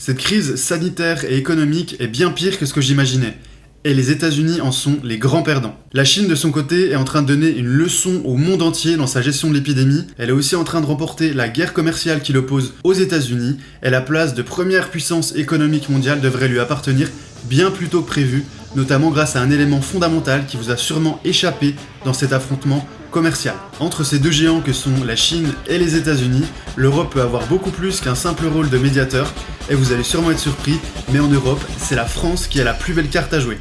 Cette crise sanitaire et économique est bien pire que ce que j'imaginais. Et les États-Unis en sont les grands perdants. La Chine, de son côté, est en train de donner une leçon au monde entier dans sa gestion de l'épidémie. Elle est aussi en train de remporter la guerre commerciale qui l'oppose aux États-Unis. Et la place de première puissance économique mondiale devrait lui appartenir bien plus tôt que prévu, notamment grâce à un élément fondamental qui vous a sûrement échappé dans cet affrontement commercial. Entre ces deux géants que sont la Chine et les États-Unis, l'Europe peut avoir beaucoup plus qu'un simple rôle de médiateur. Et vous allez sûrement être surpris, mais en Europe, c'est la France qui a la plus belle carte à jouer.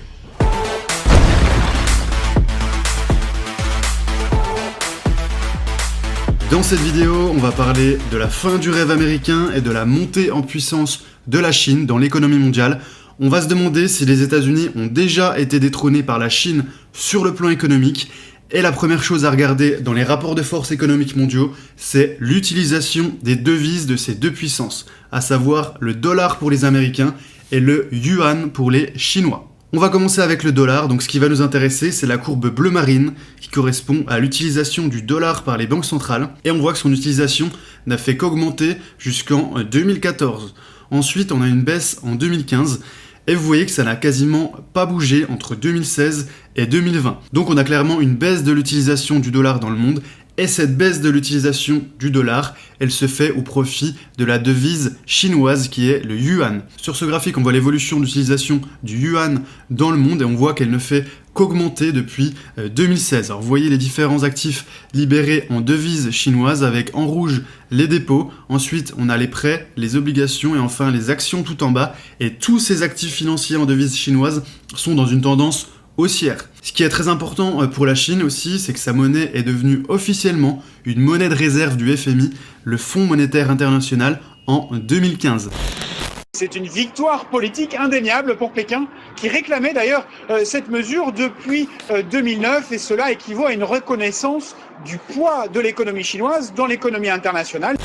Dans cette vidéo, on va parler de la fin du rêve américain et de la montée en puissance de la Chine dans l'économie mondiale. On va se demander si les États-Unis ont déjà été détrônés par la Chine sur le plan économique. Et la première chose à regarder dans les rapports de force économiques mondiaux, c'est l'utilisation des devises de ces deux puissances, à savoir le dollar pour les Américains et le yuan pour les Chinois. On va commencer avec le dollar, donc ce qui va nous intéresser, c'est la courbe bleu marine qui correspond à l'utilisation du dollar par les banques centrales, et on voit que son utilisation n'a fait qu'augmenter jusqu'en 2014. Ensuite, on a une baisse en 2015, et vous voyez que ça n'a quasiment pas bougé entre 2016 et 2020. Donc on a clairement une baisse de l'utilisation du dollar dans le monde, et cette baisse de l'utilisation du dollar, elle se fait au profit de la devise chinoise qui est le yuan. Sur ce graphique, on voit l'évolution de l'utilisation du yuan dans le monde et on voit qu'elle ne fait qu'augmenter depuis 2016. Alors vous voyez les différents actifs libérés en devises chinoises avec en rouge les dépôts, ensuite on a les prêts, les obligations et enfin les actions tout en bas. Et tous ces actifs financiers en devises chinoises sont dans une tendance haussière. Ce qui est très important pour la Chine aussi, c'est que sa monnaie est devenue officiellement une monnaie de réserve du FMI, le Fonds monétaire international, en 2015. C'est une victoire politique indéniable pour Pékin, qui réclamait d'ailleurs cette mesure depuis 2009, et cela équivaut à une reconnaissance du poids de l'économie chinoise dans l'économie internationale.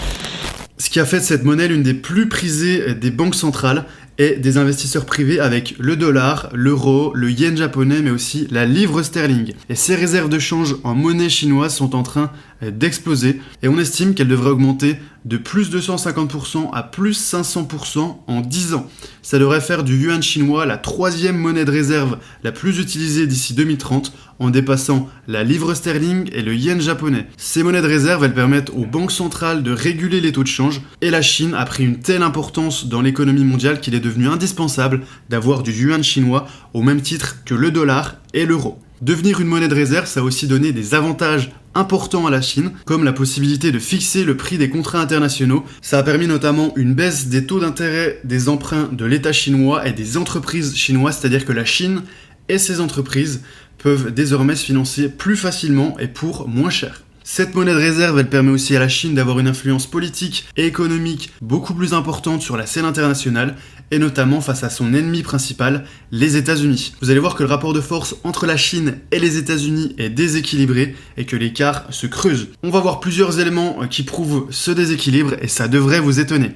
Ce qui a fait de cette monnaie l'une des plus prisées des banques centrales et des investisseurs privés avec le dollar, l'euro, le yen japonais, mais aussi la livre sterling. Et ces réserves de change en monnaie chinoise sont en train d'exploser et on estime qu'elles devraient augmenter de plus 250% à plus 500% en 10 ans. Ça devrait faire du yuan chinois la troisième monnaie de réserve la plus utilisée d'ici 2030, en dépassant la livre sterling et le yen japonais. Ces monnaies de réserve, elles permettent aux banques centrales de réguler les taux de change, et la Chine a pris une telle importance dans l'économie mondiale qu'il est devenu indispensable d'avoir du yuan chinois au même titre que le dollar et l'euro. Devenir une monnaie de réserve, ça a aussi donné des avantages importants à la Chine, comme la possibilité de fixer le prix des contrats internationaux. Ça a permis notamment une baisse des taux d'intérêt des emprunts de l'État chinois et des entreprises chinoises, c'est-à-dire que la Chine et ses entreprises peuvent désormais se financer plus facilement et pour moins cher. Cette monnaie de réserve, elle permet aussi à la Chine d'avoir une influence politique et économique beaucoup plus importante sur la scène internationale, et notamment face à son ennemi principal, les États-Unis. Vous allez voir que le rapport de force entre la Chine et les États-Unis est déséquilibré et que l'écart se creuse. On va voir plusieurs éléments qui prouvent ce déséquilibre et ça devrait vous étonner.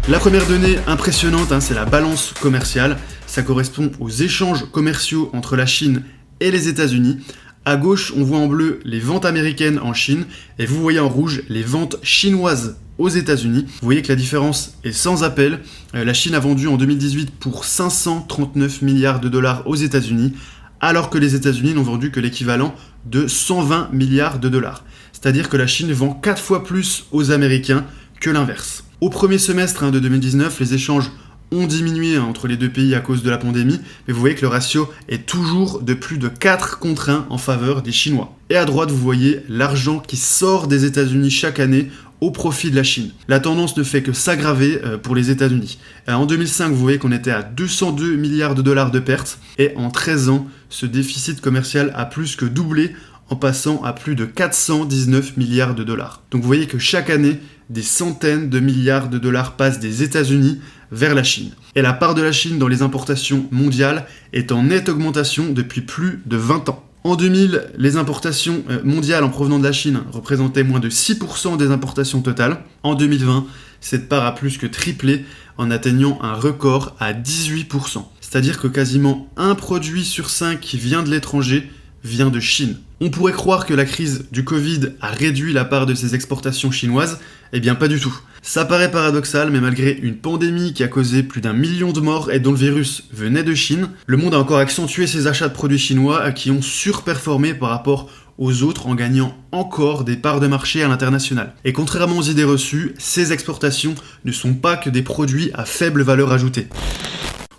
La première donnée impressionnante, c'est la balance commerciale. Ça correspond aux échanges commerciaux entre la Chine et les États-Unis. À gauche, on voit en bleu les ventes américaines en Chine et vous voyez en rouge les ventes chinoises aux États-Unis. Vous voyez que la différence est sans appel. La Chine a vendu en 2018 pour 539 milliards de dollars aux États-Unis, alors que les États-Unis n'ont vendu que l'équivalent de 120 milliards de dollars. C'est-à-dire que la Chine vend 4 fois plus aux Américains que l'inverse. Au premier semestre de 2019, les échanges ont diminué entre les deux pays à cause de la pandémie, mais vous voyez que le ratio est toujours de plus de 4 contre 1 en faveur des Chinois. Et à droite, vous voyez l'argent qui sort des États-Unis chaque année au profit de la Chine. La tendance ne fait que s'aggraver pour les États-Unis. En 2005, vous voyez qu'on était à 202 milliards de dollars de pertes, et en 13 ans, ce déficit commercial a plus que doublé, en passant à plus de 419 milliards de dollars. Donc vous voyez que chaque année, des centaines de milliards de dollars passent des États-Unis vers la Chine. Et la part de la Chine dans les importations mondiales est en nette augmentation depuis plus de 20 ans. En 2000, les importations mondiales en provenant de la Chine représentaient moins de 6% des importations totales. En 2020, cette part a plus que triplé en atteignant un record à 18%. C'est-à-dire que quasiment un produit sur 5 qui vient de l'étranger vient de Chine. On pourrait croire que la crise du Covid a réduit la part de ces exportations chinoises, eh bien pas du tout. Ça paraît paradoxal, mais malgré une pandémie qui a causé plus d'1 million de morts et dont le virus venait de Chine, le monde a encore accentué ses achats de produits chinois qui ont surperformé par rapport aux autres en gagnant encore des parts de marché à l'international. Et contrairement aux idées reçues, ces exportations ne sont pas que des produits à faible valeur ajoutée.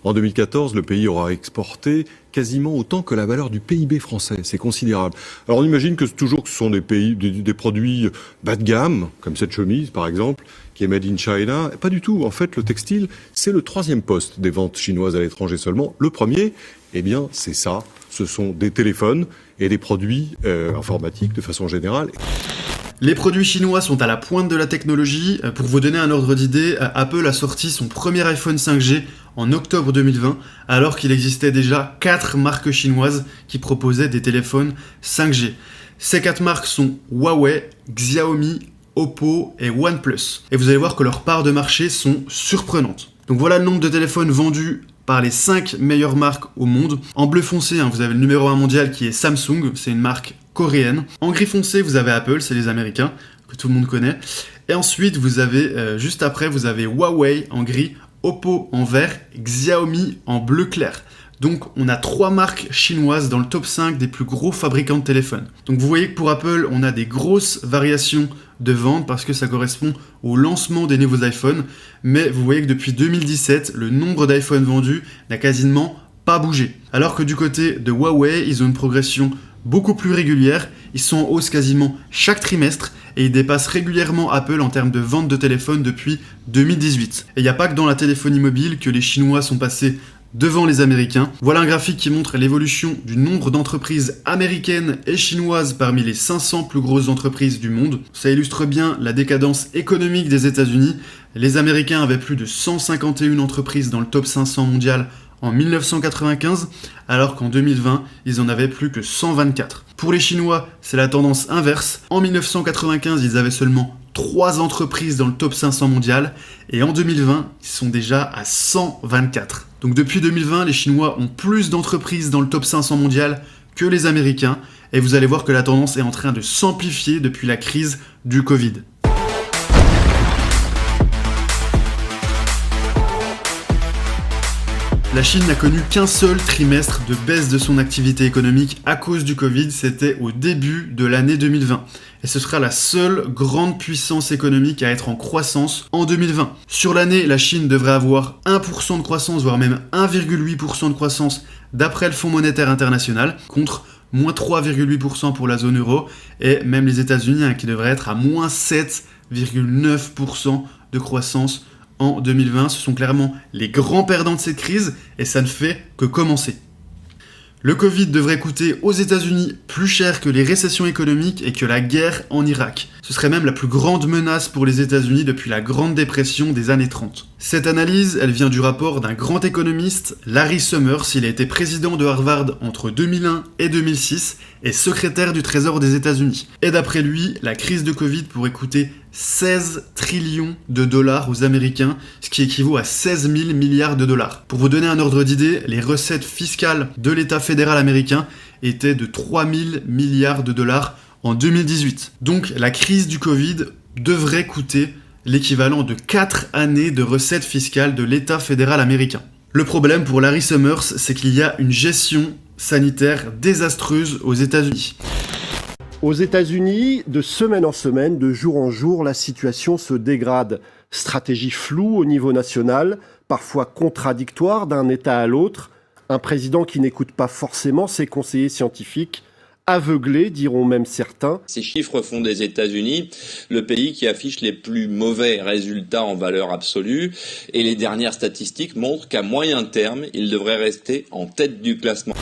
En 2014, le pays aura exporté quasiment autant que la valeur du PIB français. C'est considérable. Alors on imagine que ce sont des produits bas de gamme, comme cette chemise par exemple, qui est made in China. Pas du tout. En fait, le textile, c'est le 3e poste des ventes chinoises à l'étranger seulement. Le premier, eh bien, c'est ça. Ce sont des téléphones et des produits informatiques de façon générale. Les produits chinois sont à la pointe de la technologie. Pour vous donner un ordre d'idée, Apple a sorti son premier iPhone 5G en octobre 2020, alors qu'il existait déjà 4 marques chinoises qui proposaient des téléphones 5G. Ces 4 marques sont Huawei, Xiaomi, Oppo et OnePlus. Et vous allez voir que leurs parts de marché sont surprenantes. Donc voilà le nombre de téléphones vendus par les 5 meilleures marques au monde. En bleu foncé, vous avez le numéro 1 mondial qui est Samsung, c'est une marque coréenne. En gris foncé, vous avez Apple, c'est les Américains, que tout le monde connaît. Et ensuite, vous avez, juste après, vous avez Huawei en gris, Oppo en vert, Xiaomi en bleu clair. Donc on a 3 marques chinoises dans le top 5 des plus gros fabricants de téléphones. Donc vous voyez que pour Apple, on a des grosses variations de vente parce que ça correspond au lancement des nouveaux iPhones. Mais vous voyez que depuis 2017, le nombre d'iPhones vendus n'a quasiment pas bougé. Alors que du côté de Huawei, ils ont une progression beaucoup plus régulière. Ils sont en hausse quasiment chaque trimestre et ils dépassent régulièrement Apple en termes de vente de téléphones depuis 2018. Et il n'y a pas que dans la téléphonie mobile que les Chinois sont passés devant les Américains. Voilà un graphique qui montre l'évolution du nombre d'entreprises américaines et chinoises parmi les 500 plus grosses entreprises du monde. Ça illustre bien la décadence économique des États-Unis. Les Américains avaient plus de 151 entreprises dans le top 500 mondial en 1995, alors qu'en 2020, ils en avaient plus que 124. Pour les Chinois, c'est la tendance inverse. En 1995, ils avaient seulement 3 entreprises dans le top 500 mondial, et en 2020, ils sont déjà à 124. Donc depuis 2020, les Chinois ont plus d'entreprises dans le top 500 mondial que les Américains, et vous allez voir que la tendance est en train de s'amplifier depuis la crise du Covid. La Chine n'a connu qu'un seul trimestre de baisse de son activité économique à cause du Covid, c'était au début de l'année 2020. Et ce sera la seule grande puissance économique à être en croissance en 2020. Sur l'année, la Chine devrait avoir 1% de croissance, voire même 1,8% de croissance d'après le Fonds monétaire international, contre moins 3,8% pour la zone euro, et même les États-Unis qui devraient être à moins 7,9% de croissance en 2020. Ce sont clairement les grands perdants de cette crise et ça ne fait que commencer. Le Covid devrait coûter aux États-Unis plus cher que les récessions économiques et que la guerre en Irak. Ce serait même la plus grande menace pour les États-Unis depuis la Grande Dépression des années 30. Cette analyse, elle vient du rapport d'un grand économiste, Larry Summers. Il a été président de Harvard entre 2001 et 2006 et secrétaire du Trésor des États-Unis. Et d'après lui, la crise de Covid pourrait coûter 16 trillions de dollars aux Américains, ce qui équivaut à 16 000 milliards de dollars. Pour vous donner un ordre d'idée, les recettes fiscales de l'État fédéral américain étaient de 3 000 milliards de dollars en 2018. Donc la crise du Covid devrait coûter l'équivalent de 4 années de recettes fiscales de l'État fédéral américain. Le problème pour Larry Summers, c'est qu'il y a une gestion sanitaire désastreuse aux États-Unis. Aux États-Unis, de semaine en semaine, de jour en jour, la situation se dégrade. Stratégie floue au niveau national, parfois contradictoire d'un État à l'autre. Un président qui n'écoute pas forcément ses conseillers scientifiques, aveuglé, diront même certains. Ces chiffres font des États-Unis le pays qui affiche les plus mauvais résultats en valeur absolue. Et les dernières statistiques montrent qu'à moyen terme, il devrait rester en tête du classement.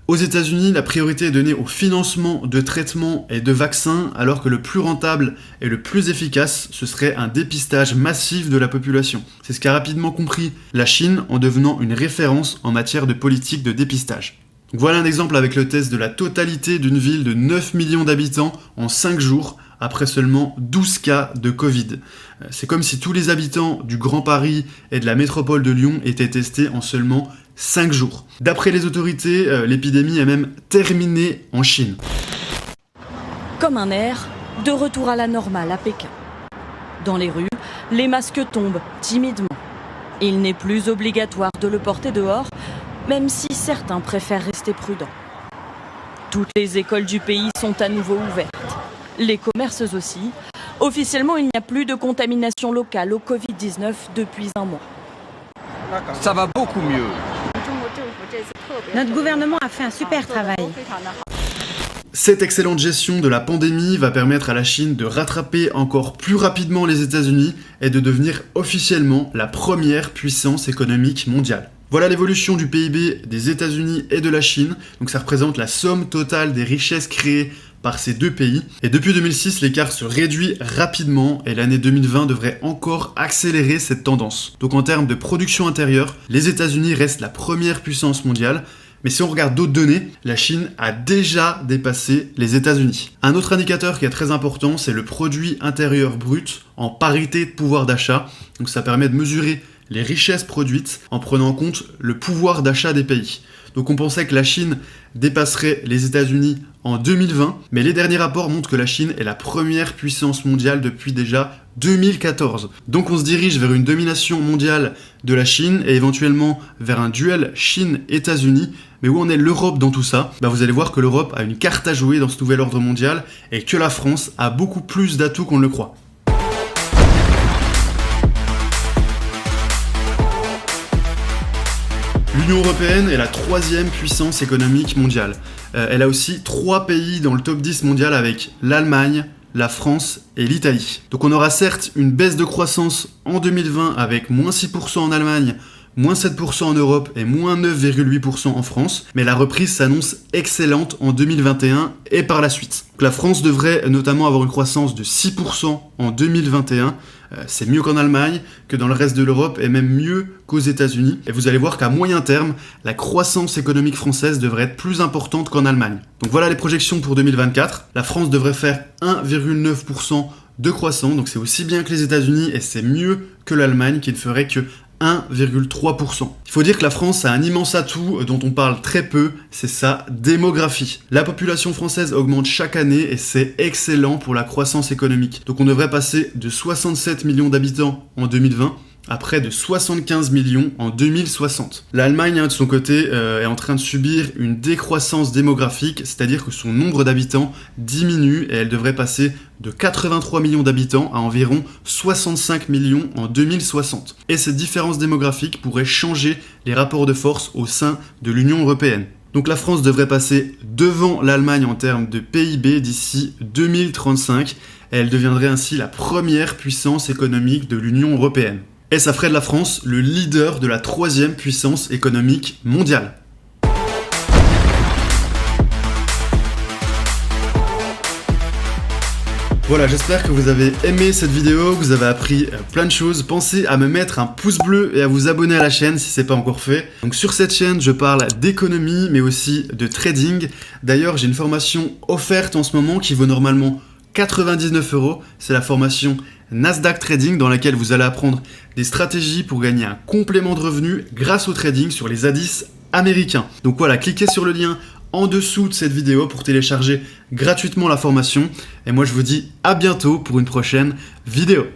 Aux États-Unis, la priorité est donnée au financement de traitements et de vaccins, alors que le plus rentable et le plus efficace, ce serait un dépistage massif de la population. C'est ce qu'a rapidement compris la Chine en devenant une référence en matière de politique de dépistage. Donc voilà un exemple avec le test de la totalité d'une ville de 9 millions d'habitants en 5 jours, après seulement 12 cas de Covid. C'est comme si tous les habitants du Grand Paris et de la métropole de Lyon étaient testés en seulement 5 jours. D'après les autorités, l'épidémie est même terminée en Chine. Comme un air, de retour à la normale à Pékin. Dans les rues, les masques tombent timidement. Il n'est plus obligatoire de le porter dehors, même si certains préfèrent rester prudents. Toutes les écoles du pays sont à nouveau ouvertes. Les commerces aussi. Officiellement, il n'y a plus de contamination locale au Covid-19 depuis un mois. Ça va beaucoup mieux. Notre gouvernement a fait un super travail. Cette excellente gestion de la pandémie va permettre à la Chine de rattraper encore plus rapidement les États-Unis et de devenir officiellement la première puissance économique mondiale. Voilà l'évolution du PIB des États-Unis et de la Chine. Donc ça représente la somme totale des richesses créées par ces deux pays. Et depuis 2006, l'écart se réduit rapidement et l'année 2020 devrait encore accélérer cette tendance. Donc en termes de production intérieure, les États-Unis restent la première puissance mondiale. Mais si on regarde d'autres données, la Chine a déjà dépassé les États-Unis. Un autre indicateur qui est très important, c'est le produit intérieur brut en parité de pouvoir d'achat. Donc ça permet de mesurer les richesses produites en prenant en compte le pouvoir d'achat des pays. Donc on pensait que la Chine dépasserait les États-Unis en 2020, mais les derniers rapports montrent que la Chine est la première puissance mondiale depuis déjà 2014. Donc on se dirige vers une domination mondiale de la Chine et éventuellement vers un duel Chine-États-Unis. Mais où en est l'Europe dans tout ça ? Vous allez voir que l'Europe a une carte à jouer dans ce nouvel ordre mondial et que la France a beaucoup plus d'atouts qu'on ne le croit. L'Union européenne est la troisième puissance économique mondiale. Elle a aussi 3 pays dans le top 10 mondial avec l'Allemagne, la France et l'Italie. Donc on aura certes une baisse de croissance en 2020 avec moins 6% en Allemagne, moins 7% en Europe et moins 9,8% en France, mais la reprise s'annonce excellente en 2021 et par la suite. Donc la France devrait notamment avoir une croissance de 6% en 2021, c'est mieux qu'en Allemagne, que dans le reste de l'Europe et même mieux qu'aux États-Unis. Et vous allez voir qu'à moyen terme, la croissance économique française devrait être plus importante qu'en Allemagne. Donc voilà les projections pour 2024. La France devrait faire 1,9% de croissance, donc c'est aussi bien que les États-Unis et c'est mieux que l'Allemagne qui ne ferait que 1,3%. Il faut dire que la France a un immense atout dont on parle très peu, c'est sa démographie. La population française augmente chaque année et c'est excellent pour la croissance économique. Donc on devrait passer de 67 millions d'habitants en 2020 à près de 75 millions en 2060. L'Allemagne, de son côté, est en train de subir une décroissance démographique, c'est-à-dire que son nombre d'habitants diminue et elle devrait passer de 83 millions d'habitants à environ 65 millions en 2060. Et cette différence démographique pourrait changer les rapports de force au sein de l'Union européenne. Donc la France devrait passer devant l'Allemagne en termes de PIB d'ici 2035 et elle deviendrait ainsi la première puissance économique de l'Union européenne. Et ça ferait de la France le leader de la troisième puissance économique mondiale. Voilà, j'espère que vous avez aimé cette vidéo, que vous avez appris plein de choses. Pensez à me mettre un pouce bleu et à vous abonner à la chaîne si c'est pas encore fait. Donc sur cette chaîne, je parle d'économie mais aussi de trading. D'ailleurs, j'ai une formation offerte en ce moment qui vaut normalement 99 €. C'est la formation Nasdaq Trading dans laquelle vous allez apprendre des stratégies pour gagner un complément de revenus grâce au trading sur les indices américains. Donc voilà, cliquez sur le lien en dessous de cette vidéo pour télécharger gratuitement la formation. Et moi je vous dis à bientôt pour une prochaine vidéo.